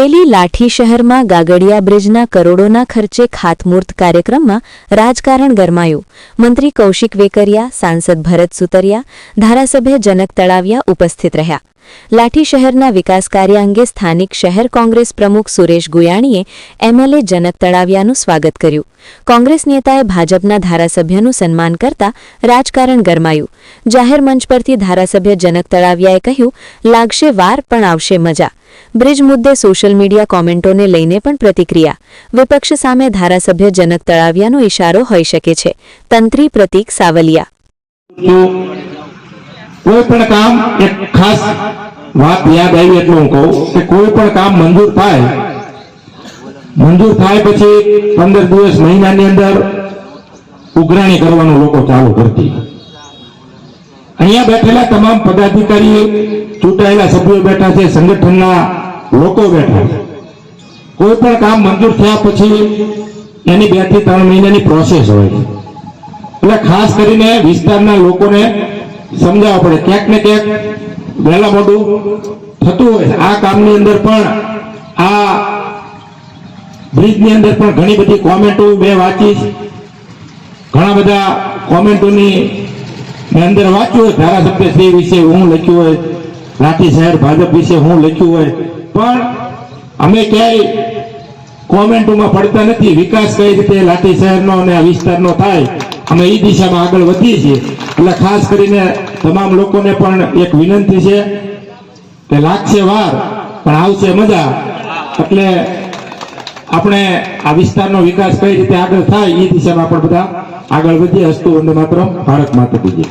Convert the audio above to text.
અમરેલી લાઠી શહેરમાં ગાગડિયા બ્રિજના કરોડોના ખર્ચે ખાતમુહૂર્ત કાર્યક્રમમાં રાજકારણ ગરમાયું। મંત્રી કૌશિક વેકરિયા, સાંસદ ભરત સુતરિયા, ધારાસભ્ય જનક તળાવિયા ઉપસ્થિત રહ્યા। લાઠી શહેરના વિકાસ કાર્ય અંગે સ્થાનિક શહેર કોંગ્રેસ પ્રમુખ સુરેશ ગુયાણીએ એમએલએ જનક તળાવિયાનું સ્વાગત કર્યું। કોંગ્રેસ નેતાએ ભાજપના ધારાસભ્યનું સન્માન કરતા રાજકારણ ગરમાયું। જાહેર મંચ પરથી ધારાસભ્ય જનક તળાવિયાએ કહ્યું, લાગશે વાર પણ આવશે મજા। બ્રિજ મુદ્દે સોશિયલ મીડિયા કોમેન્ટોને લઈને પણ પ્રતિક્રિયા। વિપક્ષ સામે ધારાસભ્ય જનક તળાવિયાનો ઇશારો હોઈ શકે છે। તંત્રી પ્રતીક સાવલિયા। कोई पण काम एक खास बात याद आई એટલે હું કહું કે કોઈ પણ કામ મંજૂર થાય પછી 15 દિવસ મહિનાની અંદર ઉઘરાણી કરવાનું લોકો ચાલુ કરતી। અહીંયા બેઠેલા તમામ પદાધિકારી, ચૂંટાયેલા સભ્યો બેઠા છે, સંગઠનના લોકો બેઠા છે। કોઈ પણ કામ મંજૂર થયા પછી એની 2 થી 3 મહિનાની પ્રોસેસ હોય છે। એટલે ખાસ કરીને વિસ્તારના લોકોને સમજાવવા પડે। ક્યાંક ને ક્યાંક વહેલા મોડું થતું હોય। આ કામની અંદર પણ આ બ્રિજની અંદર પણ ઘણી બધી કોમેન્ટો મેં વાંચી। ઘણા બધા કોમેન્ટોની મેં અંદર વાંચ્યું હોય। ધારાસભ્ય શ્રી વિશે હું લખ્યું હોય, લાઠી શહેર ભાજપ વિશે હું લખ્યું હોય, પણ અમે ક્યાંય કોમેન્ટોમાં પડતા નથી। વિકાસ કઈ રીતે લાઠી શહેરનો અને આ વિસ્તારનો થાય અમે એ દિશામાં આગળ વધીએ છીએ। એટલે ખાસ કરીને તમામ લોકોને પણ એક વિનંતી છે કે લાગશે વાર પણ આવશે મજા। એટલે આપણે આ વિસ્તારનો વિકાસ કઈ રીતે આગળ થાય એ દિશામાં આપણે બધા આગળ વધીએ। અસ્તુ વંદે માતરમ, ભારત માતા કી જય।